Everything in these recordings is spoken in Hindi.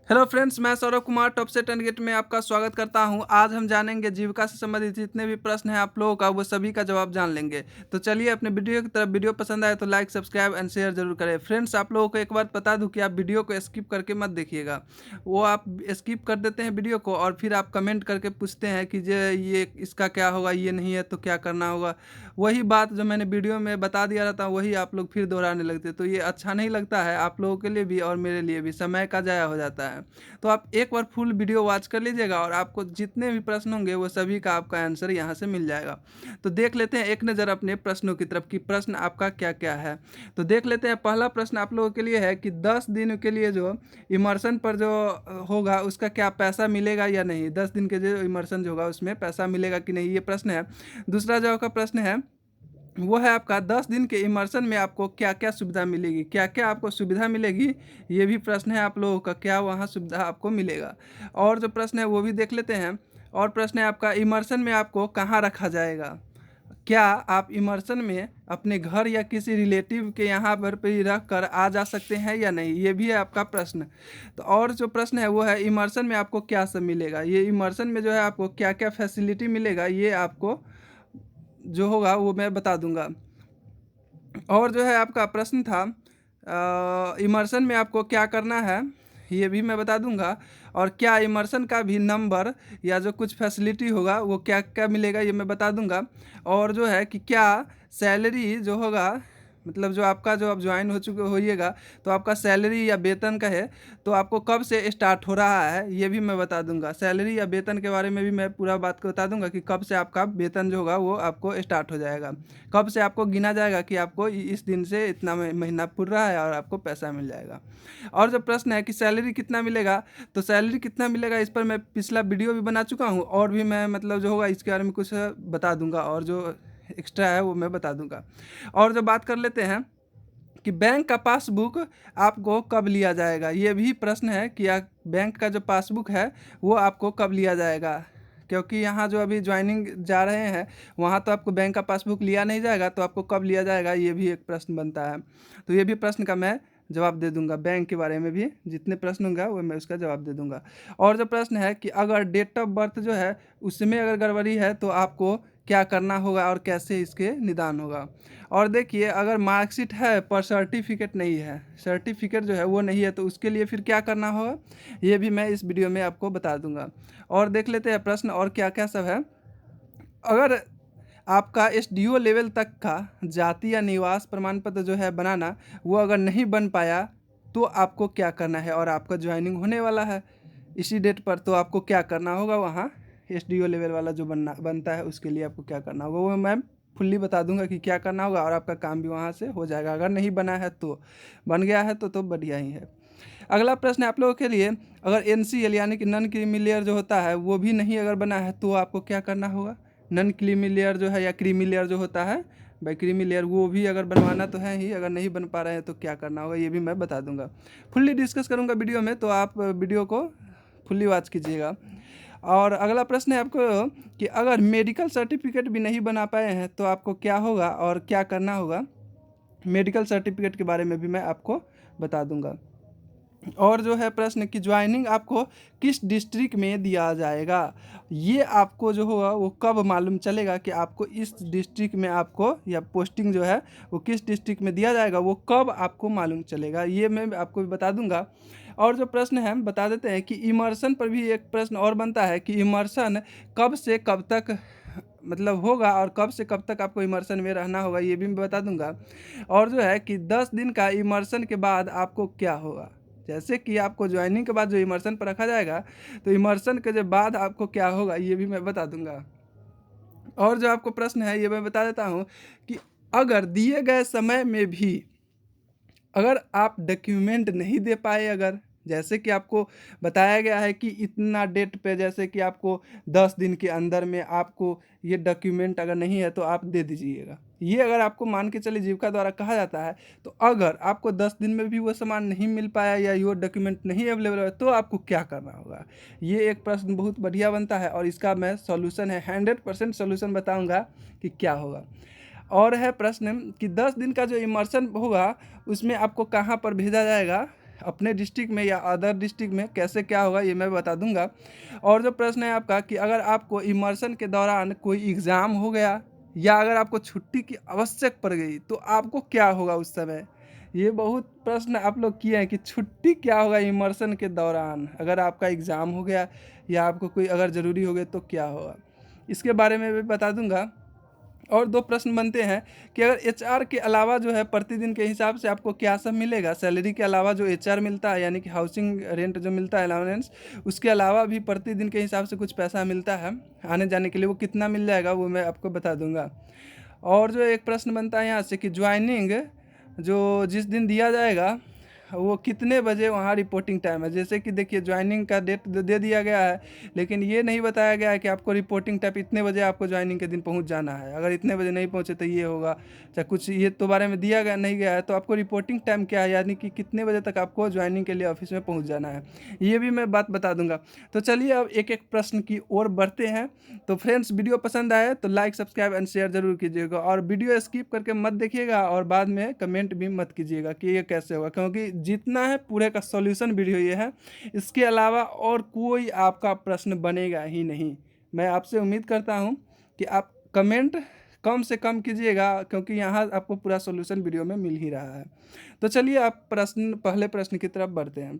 हेलो फ्रेंड्स, मैं सौरभ कुमार टॉप से 10 गेट में आपका स्वागत करता हूं। आज हम जानेंगे जीविका से संबंधित जितने भी प्रश्न हैं आप लोगों का, वो सभी का जवाब जान लेंगे। तो चलिए अपने वीडियो की तरफ। वीडियो पसंद आए तो लाइक, सब्सक्राइब एंड शेयर जरूर करें। फ्रेंड्स, आप लोगों को एक बात बता दूं कि आप वीडियो को स्किप करके मत देखिएगा। वो आप स्किप कर देते हैं वीडियो को और फिर आप कमेंट करके पूछते हैं कि ये इसका क्या होगा, ये नहीं है तो क्या करना होगा। वही बात जो मैंने वीडियो में बता दिया रहता वही आप लोग फिर दोहराने लगते, तो ये अच्छा नहीं लगता है आप लोगों के लिए भी और मेरे लिए भी। समय का ज़ाया हो जाता है। तो आप एक बार फुल वीडियो वॉच कर लीजिएगा और आपको जितने भी प्रश्न होंगे वो सभी का आपका आंसर यहाँ से मिल जाएगा। तो देख लेते हैं एक नज़र अपने प्रश्नों की तरफ कि प्रश्न आपका क्या क्या है। तो देख लेते हैं, पहला प्रश्न आप लोगों के लिए है कि 10 दिन के लिए जो इमर्शन पर जो होगा उसका क्या पैसा मिलेगा या नहीं। 10 दिन के जो इमर्शन जो होगा उसमें पैसा मिलेगा कि नहीं, ये प्रश्न है। दूसरा जो का प्रश्न है वो है आपका 10 दिन के इमर्शन में आपको क्या क्या सुविधा मिलेगी, क्या क्या आपको सुविधा मिलेगी, ये भी प्रश्न है आप लोगों का, क्या वहाँ सुविधा आपको मिलेगा। और जो प्रश्न है वो भी देख लेते हैं। और प्रश्न है आपका इमर्शन में आपको कहाँ रखा जाएगा। क्या आप इमर्शन में अपने घर या किसी रिलेटिव के यहाँ पर भी रख कर आ जा सकते हैं या नहीं, ये भी है आपका प्रश्न। तो और जो प्रश्न है वो है इमर्शन में आपको क्या सब मिलेगा। ये इमर्शन में जो है आपको क्या क्या फैसिलिटी मिलेगा, ये आपको जो होगा वो मैं बता दूंगा। और जो है आपका प्रश्न था इमर्शन में आपको क्या करना है, ये भी मैं बता दूंगा। और क्या इमर्शन का भी नंबर या जो कुछ फैसिलिटी होगा वो क्या क्या मिलेगा, ये मैं बता दूंगा। और जो है कि क्या सैलरी जो होगा, मतलब जो आपका जो आप ज्वाइन हो चुके होइएगा तो आपका सैलरी या वेतन का है तो आपको कब से स्टार्ट हो रहा है, ये भी मैं बता दूंगा। सैलरी या वेतन के बारे में भी मैं पूरा बात को बता दूंगा कि कब से आपका वेतन जो होगा वो आपको स्टार्ट हो जाएगा, कब से आपको गिना जाएगा कि आपको इस दिन से इतना महीना पूर रहा है और आपको पैसा मिल जाएगा। और जो प्रश्न है कि सैलरी कितना मिलेगा, तो सैलरी कितना मिलेगा इस पर मैं पिछला वीडियो भी बना चुका हूँ और भी मैं मतलब जो होगा इसके बारे में कुछ बता दूंगा और जो एक्स्ट्रा है वो मैं बता दूंगा। और जो बात कर लेते हैं कि बैंक का पासबुक आपको कब लिया जाएगा, ये भी प्रश्न है कि बैंक का जो पासबुक है वो आपको कब लिया जाएगा। क्योंकि यहाँ जो अभी ज्वाइनिंग जा रहे हैं वहाँ तो आपको बैंक का पासबुक लिया नहीं जाएगा, तो आपको कब लिया जाएगा ये भी एक प्रश्न बनता है। तो ये भी प्रश्न का मैं जवाब दे दूंगा। बैंक के बारे में भी जितने प्रश्न होंगे वो मैं उसका जवाब दे दूंगा। और जो प्रश्न है कि अगर डेट ऑफ बर्थ जो है उसमें अगर गड़बड़ी है तो आपको क्या करना होगा और कैसे इसके निदान होगा। और देखिए, अगर मार्कशीट है पर सर्टिफिकेट नहीं है, सर्टिफिकेट जो है वो नहीं है, तो उसके लिए फिर क्या करना होगा ये भी मैं इस वीडियो में आपको बता दूंगा। और देख लेते हैं प्रश्न और क्या क्या सब है। अगर आपका एसडीओ लेवल तक का जाति या निवास प्रमाण पत्र जो है बनाना वो अगर नहीं बन पाया तो आपको क्या करना है। और आपका ज्वाइनिंग होने वाला है इसी डेट पर, तो आपको क्या करना होगा वहाँ एसडीओ लेवल वाला जो बनता है उसके लिए आपको क्या करना होगा वो मैं फुल्ली बता दूंगा कि क्या करना होगा और आपका काम भी वहाँ से हो जाएगा। अगर नहीं बना है तो, बन गया है तो बढ़िया ही है। अगला प्रश्न है आप लोगों के लिए, अगर एनसीएल यानी कि नॉन क्रीमी लेयर जो होता है वो भी नहीं अगर बना है तो आपको क्या करना होगा। नॉन क्रीमी लेयर जो है या क्रीमी लेयर जो होता है, भाई क्रीमी लेयर वो भी अगर बनवाना तो है ही, अगर नहीं बन पा रहे हैं तो क्या करना होगा ये भी मैं बता दूंगा। फुल्ली डिस्कस करूंगा वीडियो में, तो आप वीडियो को फुल्ली वॉच कीजिएगा। और अगला प्रश्न है आपको कि अगर मेडिकल सर्टिफिकेट भी नहीं बना पाए हैं तो आपको क्या होगा और क्या करना होगा। मेडिकल सर्टिफिकेट के बारे में भी मैं आपको बता दूंगा। और जो है प्रश्न कि ज्वाइनिंग आपको किस डिस्ट्रिक्ट में दिया जाएगा, ये आपको जो होगा वो कब मालूम चलेगा कि आपको इस डिस्ट्रिक्ट में आपको या पोस्टिंग जो है वो किस डिस्ट्रिक्ट में दिया जाएगा, वो कब आपको मालूम चलेगा ये मैं आपको भी बता दूंगा। और जो प्रश्न है बता देते हैं कि इमर्शन पर भी एक प्रश्न और बनता है कि इमर्शन कब से कब तक मतलब होगा और कब से कब तक आपको इमर्शन में रहना होगा, ये भी मैं बता दूंगा। और जो है कि 10 दिन का इमर्शन के बाद आपको क्या होगा, जैसे कि आपको ज्वाइनिंग के बाद जो इमर्शन पर रखा जाएगा तो इमर्शन के जब बाद आपको क्या होगा ये भी मैं बता दूंगा। और जो आपको प्रश्न है ये मैं बता देता हूँ कि अगर दिए गए समय में भी अगर आप डॉक्यूमेंट नहीं दे पाए, अगर जैसे कि आपको बताया गया है कि इतना डेट पे, जैसे कि आपको 10 दिन के अंदर में आपको ये डॉक्यूमेंट अगर नहीं है तो आप दे दीजिएगा, ये अगर आपको मान के चलिए जीविका द्वारा कहा जाता है, तो अगर आपको 10 दिन में भी वो सामान नहीं मिल पाया या ये डॉक्यूमेंट नहीं अवेलेबल है तो आपको क्या करना होगा। ये एक प्रश्न बहुत बढ़िया बनता है और इसका मैं सॉल्यूशन है 100% सॉल्यूशन बताऊंगा कि क्या होगा। और है प्रश्न कि 10 दिन का जो इमर्शन होगा उसमें आपको कहाँ पर भेजा जाएगा, अपने डिस्ट्रिक्ट में या अदर डिस्ट्रिक्ट में कैसे क्या होगा ये मैं बता दूंगा। और जो प्रश्न है आपका कि अगर आपको इमर्शन के दौरान कोई एग्ज़ाम हो गया या अगर आपको छुट्टी की आवश्यक पड़ गई तो आपको क्या होगा उस समय। ये बहुत प्रश्न आप लोग किए हैं कि छुट्टी क्या होगा इमर्शन के दौरान, अगर आपका एग्ज़ाम हो गया या आपको कोई अगर ज़रूरी हो गया तो क्या होगा, इसके बारे में भी बता दूंगा। और दो प्रश्न बनते हैं कि अगर एचआर के अलावा जो है प्रतिदिन के हिसाब से आपको क्या सब मिलेगा, सैलरी के अलावा जो एचआर मिलता है यानी कि हाउसिंग रेंट जो मिलता है अलाउंस, उसके अलावा भी प्रतिदिन के हिसाब से कुछ पैसा मिलता है आने जाने के लिए, वो कितना मिल जाएगा वो मैं आपको बता दूंगा। और जो एक प्रश्न बनता है यहाँ से कि ज्वाइनिंग जो जिस दिन दिया जाएगा वो कितने बजे वहाँ रिपोर्टिंग टाइम है। जैसे कि देखिए ज्वाइनिंग का डेट दे दिया गया है लेकिन ये नहीं बताया गया है कि आपको रिपोर्टिंग टाइम इतने बजे आपको ज्वाइनिंग के दिन पहुँच जाना है, अगर इतने बजे नहीं पहुँचे तो ये होगा, चाहे कुछ ये तो बारे में दिया गया नहीं गया है। तो आपको रिपोर्टिंग टाइम क्या है यानी कि कितने बजे तक आपको ज्वाइनिंग के लिए ऑफिस में पहुँच जाना है, ये भी मैं बात बता दूंगा। तो चलिए अब एक एक प्रश्न की ओर बढ़ते हैं। तो फ्रेंड्स वीडियो पसंद आए तो लाइक सब्सक्राइब एंड शेयर जरूर कीजिएगा और वीडियो स्किप करके मत देखिएगा और बाद में कमेंट भी मत कीजिएगा कि ये कैसे होगा, क्योंकि जितना है पूरे का सॉल्यूशन वीडियो ये है, इसके अलावा और कोई आपका प्रश्न बनेगा ही नहीं। मैं आपसे उम्मीद करता हूँ कि आप कमेंट कम से कम कीजिएगा क्योंकि यहाँ आपको पूरा सॉल्यूशन वीडियो में मिल ही रहा है। तो चलिए आप पहले प्रश्न की तरफ बढ़ते हैं।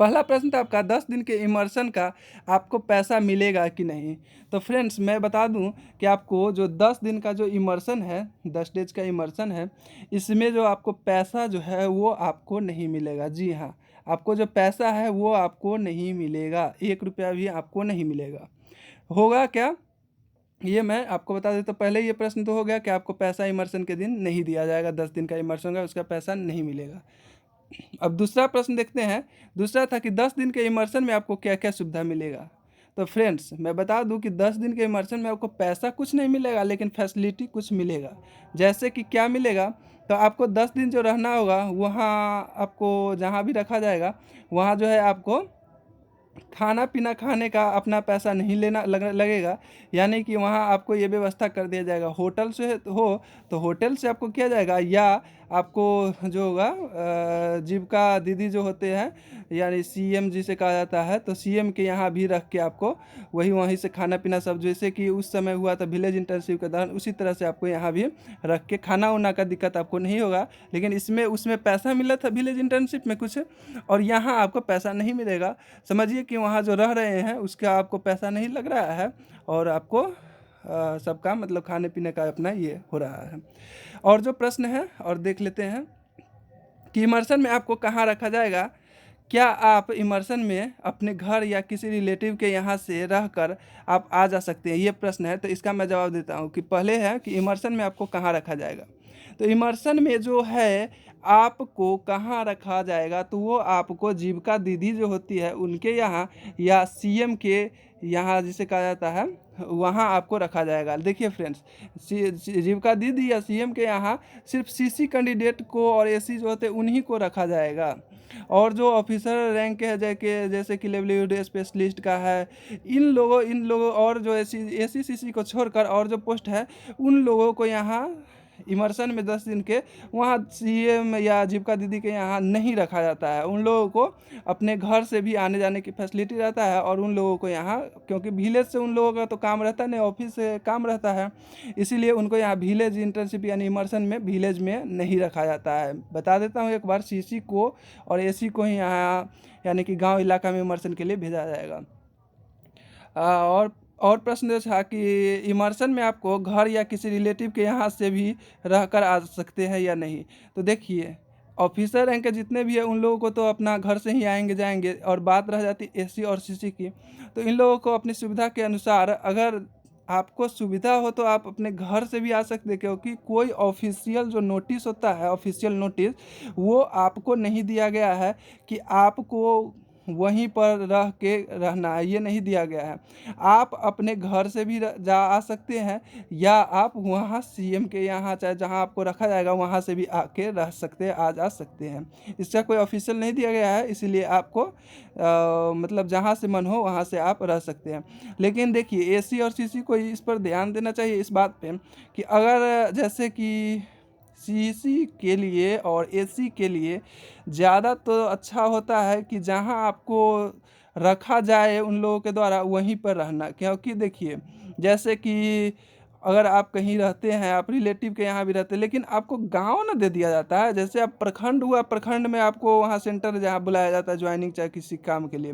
पहला प्रश्न था आपका 10 दिन के इमर्शन का आपको पैसा मिलेगा कि नहीं। तो फ्रेंड्स मैं बता दूं कि आपको जो 10 दिन का जो इमर्शन है, 10 डेज का इमर्शन है, इसमें जो आपको पैसा जो है वो आपको नहीं मिलेगा। जी हाँ, आपको जो पैसा है वो आपको नहीं मिलेगा, 1 रुपया भी आपको नहीं मिलेगा। होगा क्या ये मैं आपको बता देता हूँ। पहले ये प्रश्न तो हो गया कि आपको पैसा इमर्शन के दिन नहीं दिया जाएगा, 10 दिन का इमर्शन का उसका पैसा नहीं मिलेगा। अब दूसरा प्रश्न देखते हैं। दूसरा था कि 10 दिन के इमर्शन में आपको क्या क्या सुविधा मिलेगा। तो फ्रेंड्स मैं बता दूं कि 10 दिन के इमर्शन में आपको पैसा कुछ नहीं मिलेगा लेकिन फैसिलिटी कुछ मिलेगा। जैसे कि क्या मिलेगा, तो आपको 10 दिन जो रहना होगा वहाँ आपको जहाँ भी रखा जाएगा वहाँ जो है आपको खाना पीना खाने का अपना पैसा नहीं लगेगा। यानी कि वहाँ आपको ये व्यवस्था कर दिया जाएगा, होटल से हो तो होटल से आपको किया जाएगा, या आपको जो होगा जीविका दीदी जो होते हैं यानी सीएम जिसे कहा जाता है, तो सीएम के यहाँ भी रख के आपको वहीं से खाना पीना सब, जैसे कि उस समय हुआ था विलेज इंटर्नशिप के दौरान, उसी तरह से आपको यहाँ भी रख के खाना उना का दिक्कत आपको नहीं होगा। लेकिन इसमें उसमें पैसा मिला था विलेज इंटर्नशिप में कुछ, और यहाँ आपको पैसा नहीं मिलेगा। समझिए कि वहाँ जो रह रहे हैं उसका आपको पैसा नहीं लग रहा है और आपको सबका मतलब खाने पीने का अपना ये हो रहा है। और जो प्रश्न है और देख लेते हैं कि इमर्शन में आपको कहाँ रखा जाएगा। क्या आप इमर्शन में अपने घर या किसी रिलेटिव के यहाँ से रहकर आप आ जा सकते हैं, ये प्रश्न है। तो इसका मैं जवाब देता हूँ कि पहले है कि इमर्शन में आपको कहाँ रखा जाएगा। तो इमर्शन में जो है आपको कहाँ रखा जाएगा, तो वो आपको जीविका दीदी जो होती है उनके यहाँ या सीएम के यहाँ जिसे कहा जाता है वहाँ आपको रखा जाएगा। देखिए फ्रेंड्स, जीविका दीदी या सीएम के यहाँ सिर्फ सीसी कैंडिडेट को और एसी जो होते हैं उन्हीं को रखा जाएगा। और जो ऑफिसर रैंक है जैसे कि लेवलीहुड स्पेशलिस्ट का है, इन लोगों और जो एसी सीसी को छोड़कर और जो पोस्ट है उन लोगों को यहाँ इमर्शन में 10 दिन के वहाँ सीएम या जीविका दीदी के यहाँ नहीं रखा जाता है। उन लोगों को अपने घर से भी आने जाने की फैसिलिटी रहता है और उन लोगों को यहाँ, क्योंकि विलेज से उन लोगों का तो काम रहता नहीं, ऑफिस से काम रहता है, इसीलिए उनको यहाँ विलेज इंटर्नशिप यानी इमर्शन में विलेज में नहीं रखा जाता है। बता देता हूँ एक बार, सीसी को और एसी को ही यहाँ यानी कि गाँव इलाका में इमर्शन के लिए भेजा जाएगा। और प्रश्न जो था कि इमर्शन में आपको घर या किसी रिलेटिव के यहाँ से भी रहकर आ सकते हैं या नहीं। तो देखिए ऑफिसर रैंक के जितने भी हैं उन लोगों को तो अपना घर से ही आएंगे जाएंगे, और बात रह जाती एसी और सीसी की, तो इन लोगों को अपनी सुविधा के अनुसार अगर आपको सुविधा हो तो आप अपने घर से भी आ सकते हैं, क्योंकि कोई ऑफिशियल जो नोटिस होता है, ऑफिशियल नोटिस, वो आपको नहीं दिया गया है कि आपको वहीं पर रह के रहना है, ये नहीं दिया गया है। आप अपने घर से भी आ सकते हैं या आप वहाँ सीएम के यहाँ चाहे जहाँ आपको रखा जाएगा वहाँ से भी आके रह सकते हैं, आ जा सकते हैं। इसका कोई ऑफिशियल नहीं दिया गया है, इसीलिए आपको मतलब जहाँ से मन हो वहाँ से आप रह सकते हैं। लेकिन देखिए एसी और सीसी को इस पर ध्यान देना चाहिए, इस बात पे कि अगर जैसे कि सीसी के लिए और एसी के लिए ज़्यादा तो अच्छा होता है कि जहाँ आपको रखा जाए उन लोगों के द्वारा वहीं पर रहना। क्योंकि देखिए, जैसे कि अगर आप कहीं रहते हैं, आप रिलेटिव के यहाँ भी रहते हैं, लेकिन आपको गाँव ना दे दिया जाता है। जैसे अब प्रखंड हुआ, प्रखंड में आपको वहाँ सेंटर जहाँ बुलाया जाता है ज्वाइनिंग चाहे किसी काम के लिए,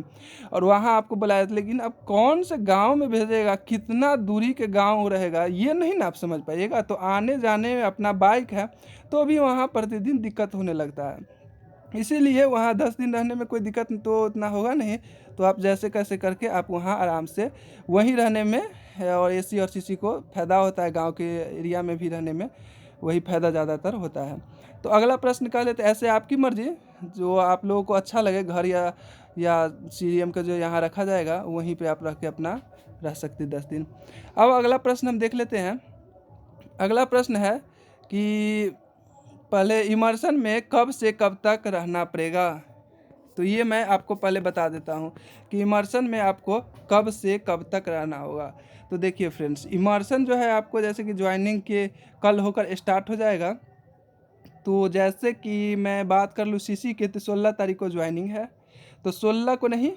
और वहाँ आपको बुलाया जाता है। लेकिन अब कौन से गाँव में भेजेगा, कितना दूरी के गाँव रहेगा, ये नहीं ना आप समझ पाइएगा। तो आने जाने में अपना बाइक है तो भी वहाँ प्रतिदिन दिक्कत होने लगता है। इसीलिए वहाँ 10 दिन रहने में कोई दिक्कत तो उतना होगा नहीं। तो आप जैसे कैसे करके आप वहाँ आराम से वहीं रहने में और एसी और सीसी को फ़ायदा होता है। गांव के एरिया में भी रहने में वही फ़ायदा ज़्यादातर होता है। तो अगला प्रश्न कर लेते हैं, ऐसे आपकी मर्ज़ी जो आप लोगों को अच्छा लगे, घर या सीएम का जो यहाँ रखा जाएगा वहीं पे आप रह के अपना रह सकते 10 दिन। अब अगला प्रश्न हम देख लेते हैं। अगला प्रश्न है कि पहले इमर्शन में कब से कब तक रहना पड़ेगा। तो ये मैं आपको पहले बता देता हूँ कि इमर्शन में आपको कब से कब तक रहना होगा। तो देखिए फ्रेंड्स, इमर्शन जो है आपको जैसे कि ज्वाइनिंग के कल होकर स्टार्ट हो जाएगा। तो जैसे कि मैं बात कर लूँ सीसी के, तो 16 तारीख को ज्वाइनिंग है। तो 16 को नहीं,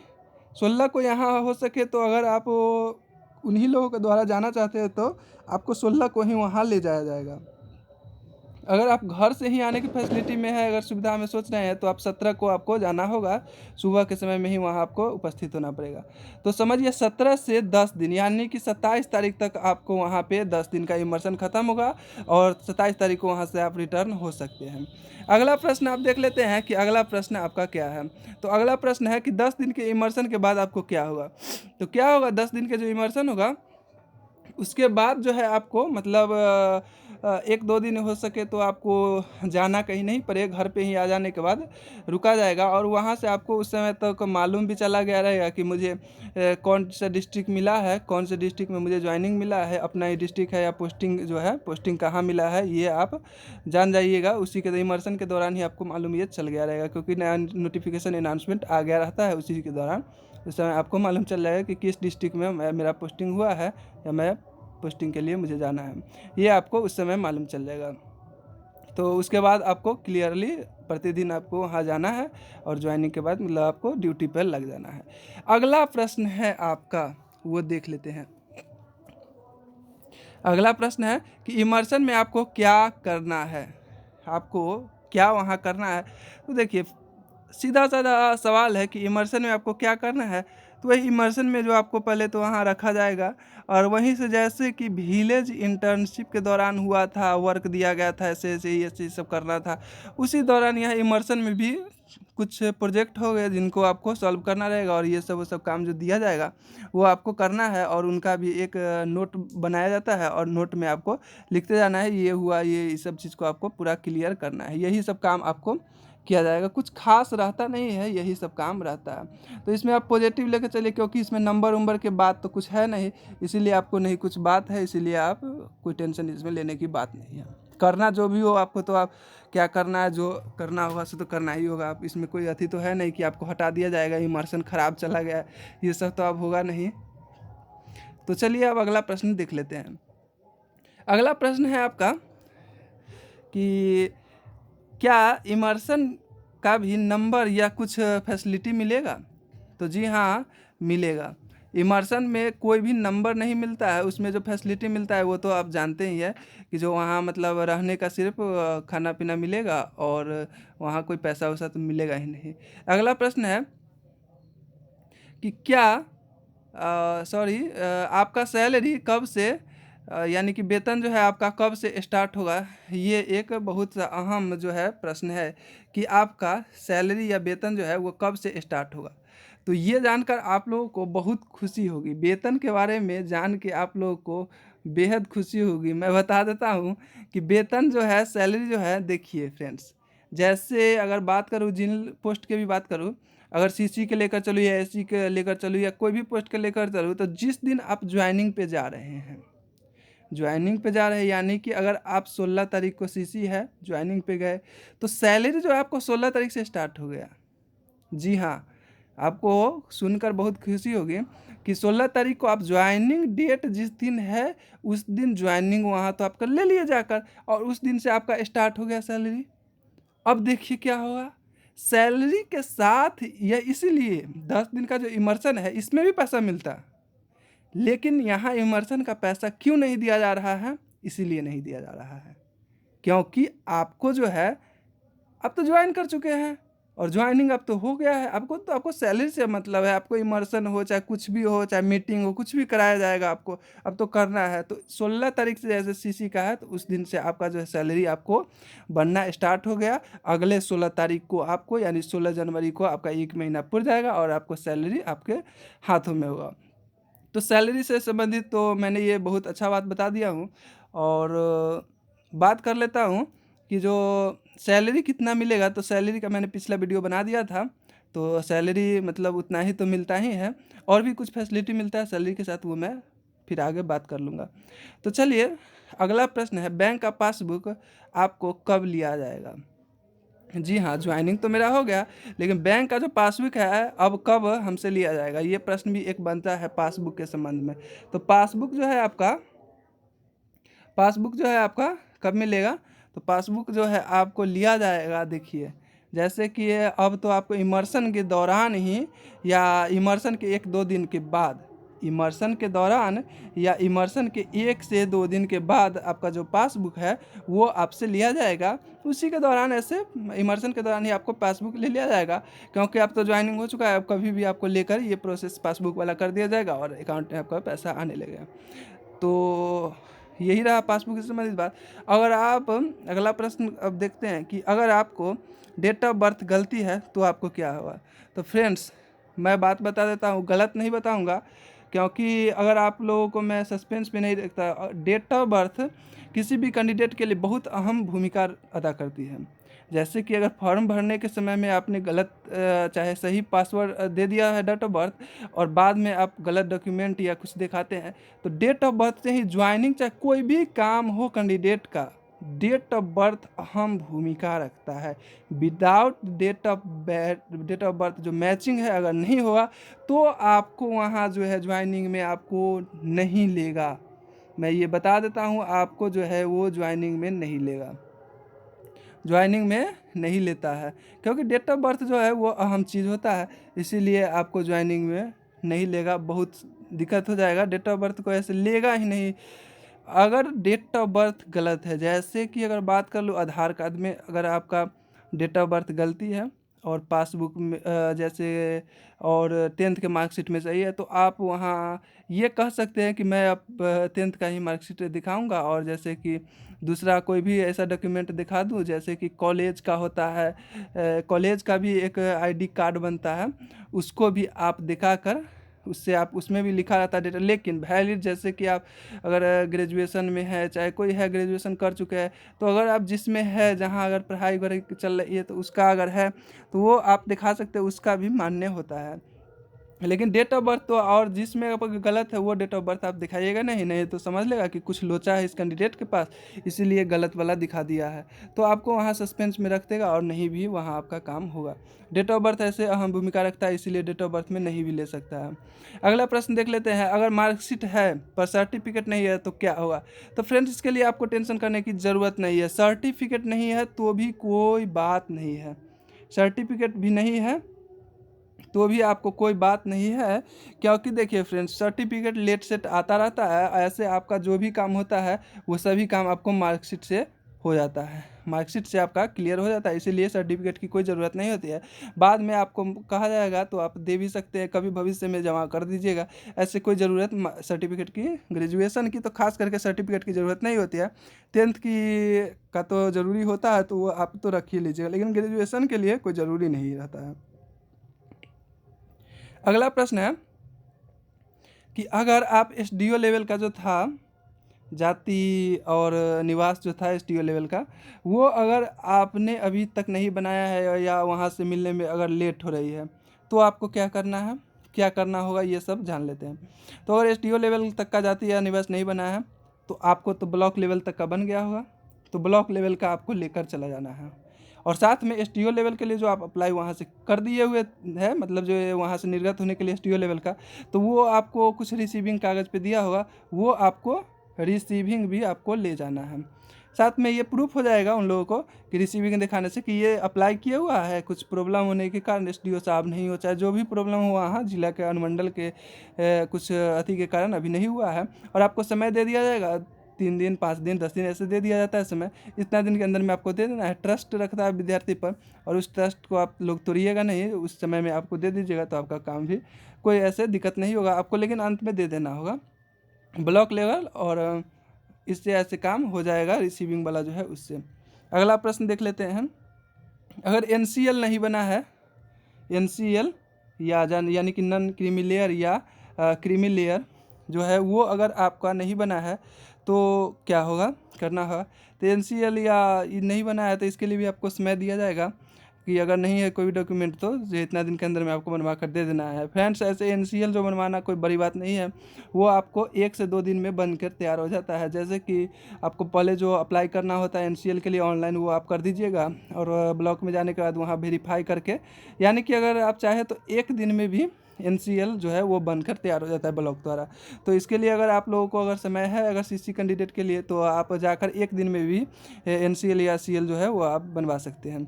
16 को यहाँ हो सके तो अगर आप उन्हीं लोगों के द्वारा जाना चाहते हैं तो आपको 16 को ही वहाँ ले जाया जाएगा। अगर आप घर से ही आने की फैसिलिटी में है, अगर सुविधा में सोच रहे हैं, तो आप 17 को आपको जाना होगा। सुबह के समय में ही वहाँ आपको उपस्थित होना पड़ेगा। तो समझिए 17 से 10 दिन यानी कि 27 तारीख तक आपको वहाँ पे 10 दिन का इमर्शन ख़त्म होगा और 27 तारीख को वहाँ से आप रिटर्न हो सकते हैं। अगला प्रश्न आप देख लेते हैं कि अगला प्रश्न आपका क्या है। तो अगला प्रश्न है कि 10 दिन के इमर्शन के बाद आपको क्या होगा। तो क्या होगा, 10 दिन के जो इमर्शन होगा उसके बाद जो है आपको मतलब 1-2 दिन हो सके तो आपको जाना कहीं नहीं पड़ेगा, घर पे ही आ जाने के बाद रुका जाएगा। और वहाँ से आपको उस समय तक मालूम भी चला गया रहेगा कि मुझे कौन सा डिस्ट्रिक्ट मिला है, कौन से डिस्ट्रिक्ट में मुझे ज्वाइनिंग मिला है, अपना ही डिस्ट्रिक्ट है या पोस्टिंग जो है पोस्टिंग कहाँ मिला है, ये आप जान जाइएगा। उसी के इमर्शन के दौरान ही आपको मालूम ये चल गया रहेगा, क्योंकि नया नोटिफिकेशन अनाउंसमेंट आ गया रहता है उसी के दौरान। उस समय आपको मालूम चल जाएगा कि किस डिस्ट्रिक्ट में मेरा पोस्टिंग हुआ है या मैं पोस्टिंग के लिए मुझे जाना है, ये आपको उस समय मालूम चल जाएगा। तो उसके बाद आपको क्लियरली प्रतिदिन आपको वहाँ जाना है और ज्वाइनिंग के बाद मतलब आपको ड्यूटी पर लग जाना है। अगला प्रश्न है आपका, वो देख लेते हैं। अगला प्रश्न है कि इमर्शन में आपको क्या करना है, आपको क्या वहाँ करना है। तो देखिए, सीधा साधा सवाल है कि इमर्शन में आपको क्या करना है। तो वही इमर्शन में जो आपको पहले तो वहाँ रखा जाएगा और वहीं से जैसे कि विलेज इंटर्नशिप के दौरान हुआ था, वर्क दिया गया था, ऐसे ऐसे ये सब करना था, उसी दौरान यहाँ इमर्शन में भी कुछ प्रोजेक्ट हो गए जिनको आपको सॉल्व करना रहेगा। और ये सब वो सब काम जो दिया जाएगा वो आपको करना है और उनका भी एक नोट बनाया जाता है और नोट में आपको लिखते जाना है, ये हुआ, ये इस सब चीज़ को आपको पूरा क्लियर करना है। यही सब काम आपको किया जाएगा, कुछ खास रहता नहीं है, यही सब काम रहता है। तो इसमें आप पॉजिटिव लेकर चलिए, क्योंकि इसमें नंबर उम्बर के बात तो कुछ है नहीं, इसीलिए आपको नहीं कुछ बात है, इसीलिए आप कोई टेंशन इसमें लेने की बात नहीं है। करना जो भी हो आपको, तो आप क्या करना है, जो करना होगा सो तो करना ही होगा। आप इसमें कोई अथी तो है नहीं कि आपको हटा दिया जाएगा, इमर्शन ख़राब चला गया, ये सब तो अब होगा नहीं। तो चलिए अब अगला प्रश्न देख लेते हैं। अगला प्रश्न है आपका कि क्या इमर्शन का भी नंबर या कुछ फैसिलिटी मिलेगा। तो जी हाँ, मिलेगा। इमर्शन में कोई भी नंबर नहीं मिलता है, उसमें जो फैसिलिटी मिलता है वो तो आप जानते ही है कि जो वहाँ मतलब रहने का सिर्फ खाना पीना मिलेगा और वहाँ कोई पैसा वैसा तो मिलेगा ही नहीं। अगला प्रश्न है कि क्या आपका सैलरी कब से यानी कि वेतन जो है आपका कब से स्टार्ट होगा। ये एक बहुत अहम जो है प्रश्न है कि आपका सैलरी या वेतन जो है वो कब से स्टार्ट होगा। तो ये जानकर आप लोगों को बहुत खुशी होगी, वेतन के बारे में जान के आप लोगों को बेहद खुशी होगी। मैं बता देता हूँ कि वेतन जो है, सैलरी जो है, देखिए फ्रेंड्स, जैसे अगर बात करूँ जिन पोस्ट के भी बात करूँ, अगर सीसी के लेकर चलूँ या एसी के लेकर चलूँ या कोई भी पोस्ट के लेकर चलूँ, तो जिस दिन आप ज्वाइनिंग पे जा रहे हैं, ज्वाइनिंग पे जा रहे हैं यानी कि अगर आप 16 तारीख को सीसी है ज्वाइनिंग पे गए, तो सैलरी जो है आपको 16 तारीख से स्टार्ट हो गया। जी हाँ, आपको सुनकर बहुत खुशी होगी कि 16 तारीख को आप ज्वाइनिंग डेट जिस दिन है उस दिन ज्वाइनिंग वहाँ तो आपका ले लिए जाकर, और उस दिन से आपका स्टार्ट हो गया सैलरी। अब देखिए क्या होगा, सैलरी के साथ या इसीलिए 10 दिन का जो इमर्शन है इसमें भी पैसा मिलता है, लेकिन यहाँ इमर्शन का पैसा क्यों नहीं दिया जा रहा है, इसीलिए नहीं दिया जा रहा है क्योंकि आपको जो है आप तो ज्वाइन कर चुके हैं और ज्वाइनिंग अब तो हो गया है, आपको सैलरी से मतलब है। आपको इमर्शन हो चाहे कुछ भी हो, चाहे मीटिंग हो, कुछ भी कराया जाएगा आपको, अब तो करना है। तो 16 तारीख से जैसे सीसी का है तो उस दिन से आपका जो है सैलरी आपको बनना स्टार्ट हो गया। अगले 16 तारीख को आपको यानी 16 जनवरी को आपका 1 महीना पूर जाएगा और आपको सैलरी आपके हाथों में होगा। तो सैलरी से संबंधित तो मैंने ये बहुत अच्छा बात बता दिया हूँ। और बात कर लेता हूँ कि जो सैलरी कितना मिलेगा, तो सैलरी का मैंने पिछला वीडियो बना दिया था। तो सैलरी मतलब उतना ही तो मिलता ही है, और भी कुछ फैसिलिटी मिलता है सैलरी के साथ, वो मैं फिर आगे बात कर लूँगा। तो चलिए अगला प्रश्न है, बैंक का पासबुक आपको कब लिया जाएगा। जी हाँ, ज्वाइनिंग तो मेरा हो गया, लेकिन बैंक का जो पासबुक है अब कब हमसे लिया जाएगा, ये प्रश्न भी एक बनता है पासबुक के संबंध में। तो पासबुक जो है आपका कब मिलेगा, तो पासबुक जो है आपको लिया जाएगा। देखिए जैसे कि अब तो आपको इमर्शन के दौरान ही या इमर्शन के 1-2 दिन के बाद, इमर्शन के दौरान या इमर्शन के 1 से 2 दिन के बाद आपका जो पासबुक है वो आपसे लिया जाएगा। उसी के दौरान ऐसे इमर्शन के दौरान ही आपको पासबुक ले लिया जाएगा, क्योंकि अब तो ज्वाइनिंग हो चुका है। अब कभी भी आपको लेकर ये प्रोसेस पासबुक वाला कर दिया जाएगा और अकाउंट में आपका पैसा आने लगेगा। तो यही रहा पासबुक से संबंधित बात। अगर आप अगला प्रश्न अब देखते हैं कि अगर आपको डेट ऑफ बर्थ गलती है तो आपको क्या होगा। तो फ्रेंड्स मैं बात बता देता हूँ, गलत नहीं बताऊँगा, क्योंकि अगर आप लोगों को मैं सस्पेंस में नहीं देखता। डेट ऑफ बर्थ किसी भी कैंडिडेट के लिए बहुत अहम भूमिका अदा करती है। जैसे कि अगर फॉर्म भरने के समय में आपने गलत चाहे सही पासवर्ड दे दिया है डेट ऑफ बर्थ, और बाद में आप गलत डॉक्यूमेंट या कुछ दिखाते हैं, तो डेट ऑफ बर्थ से ही ज्वाइनिंग चाहे कोई भी काम हो कैंडिडेट का, डेट ऑफ बर्थ अहम भूमिका रखता है। विदाउट डेट ऑफ बर्थ जो मैचिंग है अगर नहीं हुआ तो आपको वहाँ जो है ज्वाइनिंग में आपको नहीं लेगा। मैं ये बता देता हूँ, आपको जो है वो ज्वाइनिंग में नहीं लेगा, ज्वाइनिंग में नहीं लेता है, क्योंकि डेट ऑफ बर्थ जो है वो अहम चीज़ होता है, इसीलिए आपको ज्वाइनिंग में नहीं लेगा। बहुत दिक्कत हो जाएगा, डेट ऑफ बर्थ को ऐसे लेगा ही नहीं अगर डेट ऑफ बर्थ गलत है। जैसे कि अगर बात कर लो आधार कार्ड में अगर आपका डेट ऑफ बर्थ गलती है और पासबुक में जैसे और 10th के मार्कशीट में सही है, तो आप वहाँ ये कह सकते हैं कि मैं अब 10th का ही मार्कशीट दिखाऊंगा, और जैसे कि दूसरा कोई भी ऐसा डॉक्यूमेंट दिखा दूं, जैसे कि कॉलेज का होता है, कॉलेज का भी एक आईडी कार्ड बनता है, उसको भी आप दिखाकर उससे आप उसमें भी लिखा रहता है डेटा, लेकिन वैलिड जैसे कि आप अगर ग्रेजुएशन में है, चाहे कोई है ग्रेजुएशन कर चुके हैं, तो अगर आप जिसमें है जहाँ अगर पढ़ाई वगैरह चल रही है तो उसका अगर है तो वो आप दिखा सकते हैं, उसका भी मान्य होता है। लेकिन डेट ऑफ बर्थ तो और जिसमें आपका गलत है वो डेट ऑफ बर्थ आप दिखाइएगा नहीं तो समझ लेगा कि कुछ लोचा है इस कैंडिडेट के पास, इसीलिए गलत वाला दिखा दिया है, तो आपको वहाँ सस्पेंस में रख देगा और नहीं भी वहाँ आपका काम होगा। डेट ऑफ बर्थ ऐसे अहम भूमिका रखता है, इसीलिए डेट ऑफ बर्थ में नहीं भी ले सकता है। अगला प्रश्न देख लेते हैं, अगर मार्कशीट है पर सर्टिफिकेट नहीं है तो क्या होगा। तो फ्रेंड्स इसके लिए आपको टेंशन करने की ज़रूरत नहीं है। सर्टिफिकेट नहीं है तो भी कोई बात नहीं है, सर्टिफिकेट भी नहीं है तो भी आपको कोई बात नहीं है, क्योंकि देखिए फ्रेंड्स सर्टिफिकेट लेट सेट आता रहता है, ऐसे आपका जो भी काम होता है वो सभी काम आपको मार्कशीट से हो जाता है, मार्कशीट से आपका क्लियर हो जाता है, इसीलिए सर्टिफिकेट की कोई ज़रूरत नहीं होती है। बाद में आपको कहा जाएगा तो आप दे भी सकते हैं, कभी भविष्य में जमा कर दीजिएगा, ऐसे कोई ज़रूरत सर्टिफिकेट की, ग्रेजुएशन की तो खास करके सर्टिफिकेट की ज़रूरत नहीं होती है। 10th की का तो ज़रूरी होता है तो वो आप तो रख ही लीजिएगा, लेकिन ग्रेजुएशन के लिए कोई ज़रूरी नहीं रहता है। अगला प्रश्न है कि अगर आप एसडीओ लेवल का जो था जाति और निवास जो था एसडीओ लेवल का, वो अगर आपने अभी तक नहीं बनाया है या वहाँ से मिलने में अगर लेट हो रही है तो आपको क्या करना है, क्या करना होगा, ये सब जान लेते हैं। तो अगर एसडीओ लेवल तक का जाति या निवास नहीं बना है तो आपको तो ब्लॉक लेवल तक का बन गया होगा, तो ब्लॉक लेवल का आपको लेकर चला जाना है। और साथ में एसटीओ लेवल के लिए जो आप अप्लाई वहाँ से कर दिए हुए है, मतलब जो वहाँ से निर्गत होने के लिए एसटीओ लेवल का, तो वो आपको कुछ रिसीविंग कागज़ पे दिया होगा, वो आपको रिसीविंग भी आपको ले जाना है। साथ में ये प्रूफ हो जाएगा उन लोगों को कि रिसीविंग दिखाने से कि ये अप्लाई किया हुआ है, कुछ प्रॉब्लम होने के कारण एसडीओ साहब नहीं हो, चाहे जो भी प्रॉब्लम हुआ है जिला के अनुमंडल के कुछ अति के कारण अभी नहीं हुआ है, और आपको समय दे दिया जाएगा 3 दिन 5 दिन 10 दिन ऐसे दे दिया जाता है समय। इतना दिन के अंदर में आपको दे देना है। ट्रस्ट रखता है विद्यार्थी पर, और उस ट्रस्ट को आप लोग तोड़िएगा नहीं, उस समय में आपको दे दीजिएगा तो आपका काम भी कोई ऐसे दिक्कत नहीं होगा आपको, लेकिन अंत में दे देना होगा ब्लॉक लेवल, और इससे ऐसे काम हो जाएगा रिसीविंग वाला जो है उससे। अगला प्रश्न देख लेते हैं हम। अगर एनसीएल नहीं बना है, एनसीएल या यानी कि नॉन क्रीमी लेयर या क्रीमी लेयर जो है वो अगर आपका नहीं बना है तो क्या होगा, करना होगा। तो एनसीएल या नहीं बना है तो इसके लिए भी आपको समय दिया जाएगा कि अगर नहीं है कोई भी डॉक्यूमेंट तो इतना दिन के अंदर में आपको बनवा कर दे देना है। फ्रेंड्स, ऐसे एनसीएल जो बनवाना कोई बड़ी बात नहीं है, वो आपको 1 से 2 दिन में बनकर तैयार हो जाता है। जैसे कि आपको पहले जो अप्लाई करना होता है एनसीएल के लिए ऑनलाइन, वो आप कर दीजिएगा, और ब्लॉक में जाने के बाद वहाँ वेरीफाई करके, यानी कि अगर आप चाहें तो 1 दिन में भी एनसीएल जो है वो बनकर तैयार हो जाता है ब्लॉक द्वारा। तो इसके लिए अगर आप लोगों को अगर समय है अगर सीसी कैंडिडेट के लिए, तो आप जाकर 1 दिन में भी एनसीएल या सीएल जो है वो आप बनवा सकते हैं।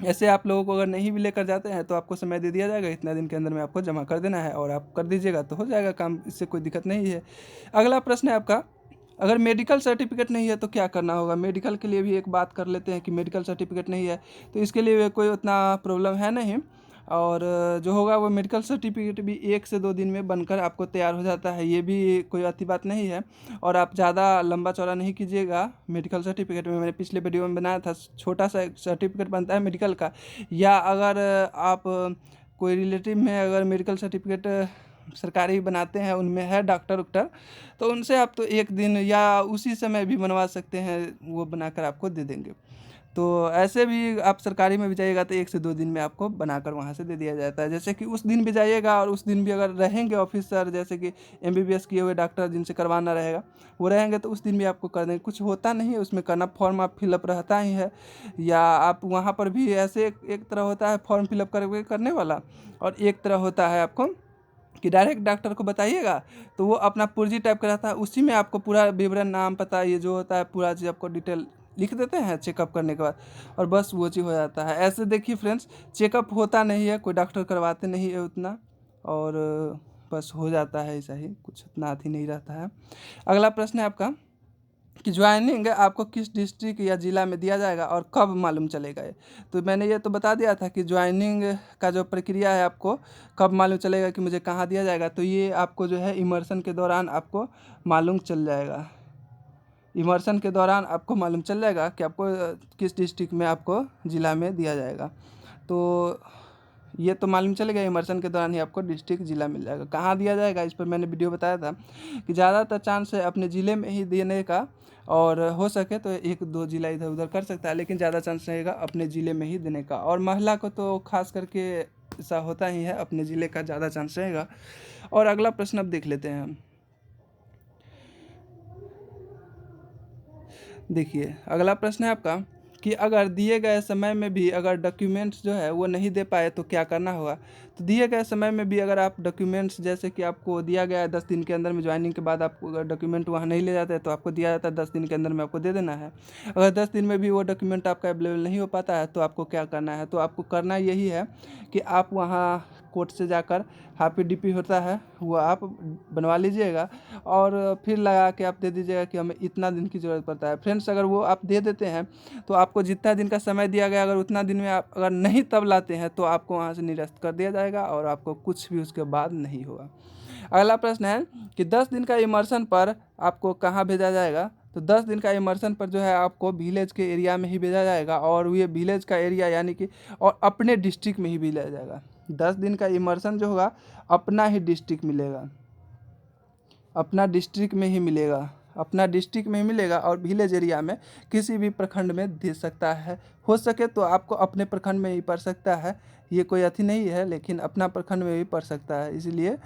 ऐसे आप लोगों को अगर नहीं भी लेकर जाते हैं तो आपको समय दे दिया जाएगा, इतना दिन के अंदर में आपको जमा कर देना है, और आप कर दीजिएगा तो हो जाएगा काम, इससे कोई दिक्कत नहीं है। अगला प्रश्न है आपका, अगर मेडिकल सर्टिफिकेट नहीं है तो क्या करना होगा। मेडिकल के लिए भी एक बात कर लेते हैं कि मेडिकल सर्टिफिकेट नहीं है तो इसके लिए कोई उतना प्रॉब्लम है नहीं, और जो होगा वो मेडिकल सर्टिफिकेट भी 1 से 2 दिन में बनकर आपको तैयार हो जाता है, ये भी कोई अच्छी बात नहीं है। और आप ज़्यादा लंबा चौड़ा नहीं कीजिएगा मेडिकल सर्टिफिकेट में। मैंने पिछले वीडियो में बनाया था, छोटा सा एक सर्टिफिकेट बनता है मेडिकल का, या अगर आप कोई रिलेटिव में अगर मेडिकल सर्टिफिकेट सरकारी बनाते हैं, उनमें है डॉक्टर उक्टर, तो उनसे आप तो 1 दिन या उसी समय भी बनवा सकते हैं, वो बनाकर आपको दे देंगे। तो ऐसे भी आप सरकारी में भी जाइएगा तो 1 से 2 दिन में आपको बनाकर वहाँ से दे दिया जाता है। जैसे कि उस दिन भी जाइएगा, और उस दिन भी अगर रहेंगे ऑफिसर, जैसे कि एमबीबीएस किए हुए डॉक्टर जिनसे करवाना रहेगा वो रहेंगे, तो उस दिन भी आपको कर देंगे। कुछ होता नहीं है उसमें करना, फॉर्म आप फिलअप रहता ही है, या आप वहाँ पर भी ऐसे एक तरह होता है फॉर्म फिलअप करने वाला, और एक तरह होता है आपको कि डायरेक्ट डॉक्टर को बताइएगा तो वो अपना पुर्जी टाइप का रहता है, उसी में आपको पूरा विवरण, नाम, पता, ये जो होता है पूरा चीज़ आपको डिटेल लिख देते हैं चेकअप करने के बाद, और बस वो चीज़ हो जाता है। ऐसे देखिए फ्रेंड्स, चेकअप होता नहीं है, कोई डॉक्टर करवाते नहीं है उतना, और बस हो जाता है ऐसा ही, कुछ उतना अथी नहीं रहता है। अगला प्रश्न है आपका कि ज्वाइनिंग आपको किस डिस्ट्रिक्ट या ज़िला में दिया जाएगा और कब मालूम चलेगा ये। तो मैंने ये तो बता दिया था कि ज्वाइनिंग का जो प्रक्रिया है आपको कब मालूम चलेगा कि मुझे कहाँ दिया जाएगा, तो ये आपको जो है इमर्शन के दौरान आपको मालूम चल जाएगा। इमर्शन के दौरान आपको मालूम चल जाएगा कि आपको किस डिस्ट्रिक्ट में आपको ज़िला में दिया जाएगा। तो ये तो मालूम चलेगा, इमर्शन के दौरान ही आपको डिस्ट्रिक्ट ज़िला मिल जाएगा। कहाँ दिया जाएगा इस पर मैंने वीडियो बताया था कि ज़्यादातर चांस है अपने ज़िले में ही देने का, और हो सके तो 1-2 ज़िला इधर उधर कर सकता है, लेकिन ज़्यादा चांस रहेगा अपने ज़िले में ही देने का। और महिला को तो खास करके ऐसा होता ही है, अपने ज़िले का ज़्यादा चांस रहेगा। और अगला प्रश्न अब देख लेते हैं हम। देखिए अगला प्रश्न है आपका कि अगर दिए गए समय में भी अगर डॉक्यूमेंट्स जो है वो नहीं दे पाए तो क्या करना होगा। तो दिए गए समय में भी अगर आप डॉक्यूमेंट्स, जैसे कि आपको दिया गया है 10 दिन के अंदर में, ज्वाइनिंग के बाद आपको अगर डॉक्यूमेंट वहाँ नहीं ले जाते हैं तो आपको दिया जाता है 10 दिन के अंदर में आपको दे देना है। अगर 10 दिन में भी वो डॉक्यूमेंट आपका अवेलेबल नहीं हो पाता है तो आपको क्या करना है। तो आपको करना यही है कि आप वहाँ कोर्ट से जाकर हाफी डीपी होता है वो आप बनवा लीजिएगा, और फिर लगा के आप दे दीजिएगा कि हमें इतना दिन की ज़रूरत पड़ता है। फ्रेंड्स, अगर वो आप दे देते हैं तो आपको जितना दिन का समय दिया गया, अगर उतना दिन में आप अगर नहीं तब लाते हैं तो आपको वहाँ से निरस्त कर दिया जाएगा, और आपको कुछ भी उसके बाद नहीं होगा। अगला प्रश्न है कि 10 दिन का इमर्शन पर आपको कहाँ भेजा जाएगा। तो 10 दिन का इमर्शन पर जो है आपको विलेज के एरिया में ही भेजा जाएगा, और ये विलेज का एरिया यानी कि और अपने डिस्ट्रिक्ट में ही भेजा जाएगा। 10 दिन का इमर्शन जो होगा अपना ही डिस्ट्रिक्ट मिलेगा, अपना डिस्ट्रिक्ट में ही मिलेगा अपना डिस्ट्रिक्ट में ही मिलेगा और विलेज एरिया में किसी भी प्रखंड में दे सकता है। हो सके तो आपको अपने प्रखंड में ही पड़ सकता है, ये कोई अथी नहीं है, लेकिन अपना प्रखंड में भी पड़ सकता है। इसलिए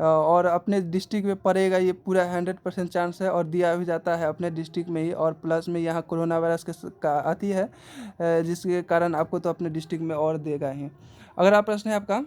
और अपने डिस्ट्रिक्ट में पड़ेगा ये पूरा 100% चांस है, और दिया भी जाता है अपने डिस्ट्रिक्ट में ही। और प्लस में यहाँ कोरोना वायरस का आती है जिसके कारण आपको तो अपने डिस्ट्रिक्ट में और देगा ही। अगला प्रश्न है आपका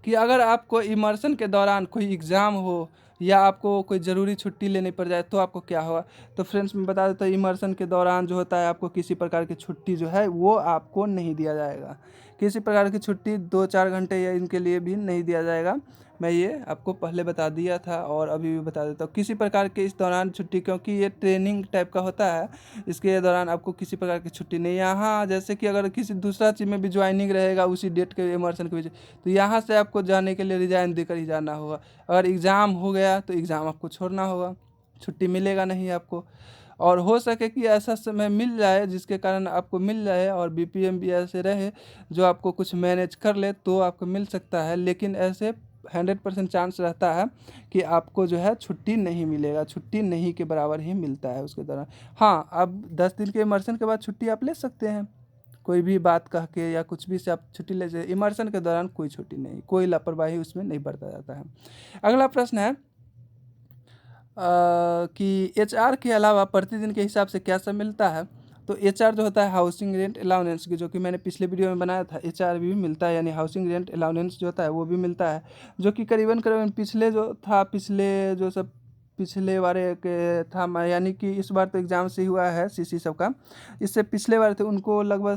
कि अगर आपको इमर्शन के दौरान कोई एग्ज़ाम हो या आपको कोई ज़रूरी छुट्टी लेनी पड़ जाए तो आपको क्या होगा। तो फ्रेंड्स मैं बता देता हूँ, इमर्शन के दौरान जो होता है आपको किसी प्रकार की छुट्टी जो है वो आपको नहीं दिया जाएगा। किसी प्रकार की छुट्टी 2-4 घंटे या इनके लिए भी नहीं दिया जाएगा। मैं ये आपको पहले बता दिया था और अभी भी बता देता हूँ। किसी प्रकार के इस दौरान छुट्टी, क्योंकि ये ट्रेनिंग टाइप का होता है, इसके दौरान आपको किसी प्रकार की छुट्टी नहीं। यहाँ जैसे कि अगर किसी दूसरा चीज़ में भी ज्वाइनिंग रहेगा उसी डेट के इमर्शन के बीच, तो यहाँ से आपको जाने के लिए रिजाइन देकर ही जाना होगा। अगर एग्ज़ाम हो गया तो एग्ज़ाम आपको छोड़ना होगा, छुट्टी मिलेगा नहीं आपको। और हो सके कि ऐसा समय मिल जाए जिसके कारण आपको मिल जाए और बीपीएम भी ऐसे रहे जो आपको कुछ मैनेज कर ले तो आपको मिल सकता है, लेकिन ऐसे 100% चांस रहता है कि आपको जो है छुट्टी नहीं मिलेगा, छुट्टी नहीं के बराबर ही मिलता है उसके दौरान। हाँ, अब 10 दिन के इमर्शन के बाद छुट्टी आप ले सकते हैं, कोई भी बात कह के या कुछ भी से आप छुट्टी ले सकते। इमर्शन के दौरान कोई छुट्टी नहीं, कोई लापरवाही उसमें नहीं बरता जाता है। अगला प्रश्न है कि एचआर के अलावा प्रतिदिन के हिसाब से क्या सब मिलता है। तो एचआर जो होता है हाउसिंग रेंट अलाउंस की, जो कि मैंने पिछले वीडियो में बनाया था, एचआर भी मिलता है, यानी हाउसिंग रेंट अलाउंस जो होता है वो भी मिलता है, जो कि करीबन करीबन पिछले जो था, पिछले जो सब पिछले बारे के था, यानी कि इस बार तो एग्ज़ाम से हुआ है सीसी सब का, इससे पिछले बार थे उनको लगभग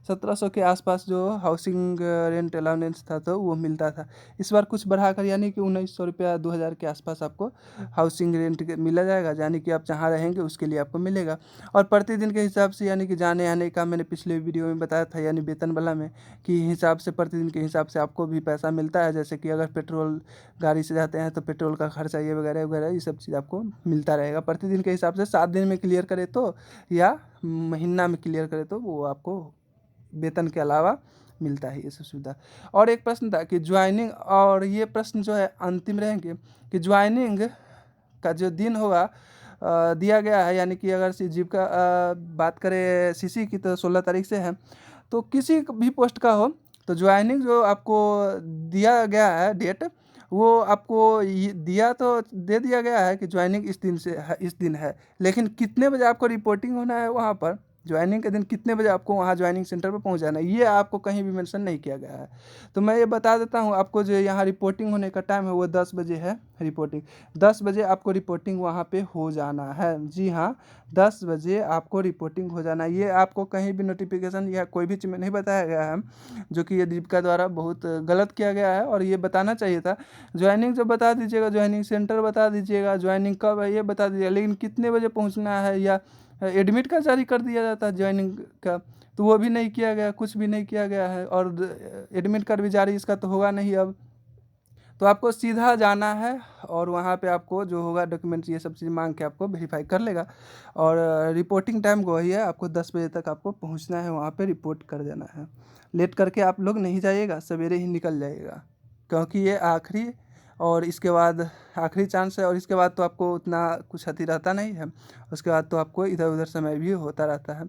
1700 के आसपास जो हाउसिंग रेंट अलाउंस था तो वो मिलता था। इस बार कुछ बढ़ाकर यानी कि 1900 रुपया 2000 के आसपास आपको हाउसिंग रेंट मिला जाएगा, यानी कि आप जहाँ रहेंगे उसके लिए आपको मिलेगा। और प्रतिदिन के हिसाब से यानी कि जाने आने का मैंने पिछले वीडियो में बताया था, यानी वेतन वाला में, कि हिसाब से प्रतिदिन के हिसाब से आपको भी पैसा मिलता है। जैसे कि अगर पेट्रोल गाड़ी से जाते हैं तो पेट्रोल का खर्चा ये वगैरह वगैरह ये सब चीज़ आपको मिलता रहेगा प्रतिदिन के हिसाब से। 7 दिन में क्लियर करे तो या महीना में क्लियर करे तो वो आपको वेतन के अलावा मिलता है ये सब सुविधा। और एक प्रश्न था कि ज्वाइनिंग, और ये प्रश्न जो है अंतिम रहेंगे, कि ज्वाइनिंग का जो दिन होगा दिया गया है, यानी कि अगर जीविका बात करें सीसी की तो 16 तारीख से है। तो किसी भी पोस्ट का हो तो ज्वाइनिंग जो आपको दिया गया है डेट, वो आपको दिया तो दे दिया गया है कि ज्वाइनिंग इस दिन से है, इस दिन है, लेकिन कितने बजे आपको रिपोर्टिंग होना है वहाँ पर, ज्वाइनिंग के दिन कितने बजे आपको वहाँ ज्वाइनिंग सेंटर पर पहुँच जाना है, ये आपको कहीं भी मेंशन नहीं किया गया है। तो मैं ये बता देता हूँ आपको, जो यहाँ रिपोर्टिंग होने का टाइम है वो 10 बजे है। रिपोर्टिंग 10 बजे आपको रिपोर्टिंग वहाँ पे हो जाना है। जी हाँ, 10 बजे आपको रिपोर्टिंग हो जाना है। ये आपको कहीं भी नोटिफिकेशन या कोई भी चीज़ में नहीं बताया गया है, जो कि ये दीपिका द्वारा बहुत गलत किया गया है और ये बताना चाहिए था। ज्वाइनिंग जो बता दीजिएगा, ज्वाइनिंग सेंटर बता दीजिएगा, ज्वाइनिंग कब है ये बता दीजिएगा, लेकिन कितने बजे पहुँचना है या एडमिट कार्ड जारी कर दिया जाता है ज्वाइनिंग का, तो वो भी नहीं किया गया, कुछ भी नहीं किया गया है। और एडमिट कार्ड भी जारी इसका तो होगा नहीं अब, तो आपको सीधा जाना है और वहाँ पे आपको जो होगा डॉक्यूमेंट्स ये सब चीज़ मांग के आपको वेरीफाई कर लेगा। और रिपोर्टिंग टाइम को वही है, आपको 10 बजे तक आपको पहुँचना है, वहाँ पे रिपोर्ट कर देना है। लेट करके आप लोग नहीं जाइएगा, सवेरे ही निकल जाइएगा, क्योंकि ये आखिरी और इसके बाद आखिरी चांस है, और इसके बाद तो आपको उतना कुछ अति रहता नहीं है, उसके बाद तो आपको इधर उधर समय भी होता रहता है।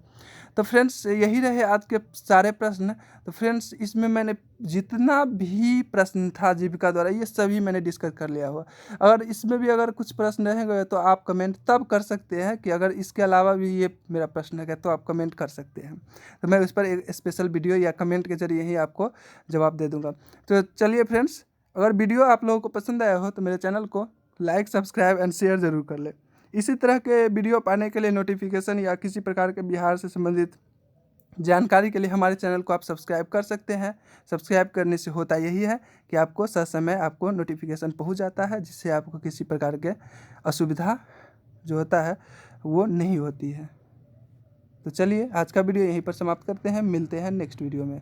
तो फ्रेंड्स यही रहे आज के सारे प्रश्न। तो फ्रेंड्स इसमें मैंने जितना भी प्रश्न था जीविका द्वारा ये सभी मैंने डिस्कस कर लिया हुआ। अगर इसमें भी अगर कुछ प्रश्न रह गए तो आप कमेंट तब कर सकते हैं कि अगर इसके अलावा भी ये मेरा प्रश्न है तो आप कमेंट कर सकते हैं, तो मैं उस पर एक स्पेशल वीडियो या कमेंट के जरिए ही आपको जवाब दे दूँगा। तो चलिए फ्रेंड्स, अगर वीडियो आप लोगों को पसंद आया हो तो मेरे चैनल को लाइक, सब्सक्राइब एंड शेयर ज़रूर कर लें। इसी तरह के वीडियो पाने के लिए, नोटिफिकेशन या किसी प्रकार के बिहार से संबंधित जानकारी के लिए हमारे चैनल को आप सब्सक्राइब कर सकते हैं। सब्सक्राइब करने से होता यही है कि आपको ससमय आपको नोटिफिकेशन पहुंच जाता है, जिससे आपको किसी प्रकार के असुविधा जो होता है वो नहीं होती है। तो चलिए आज का वीडियो यहीं पर समाप्त करते हैं, मिलते हैं नेक्स्ट वीडियो में।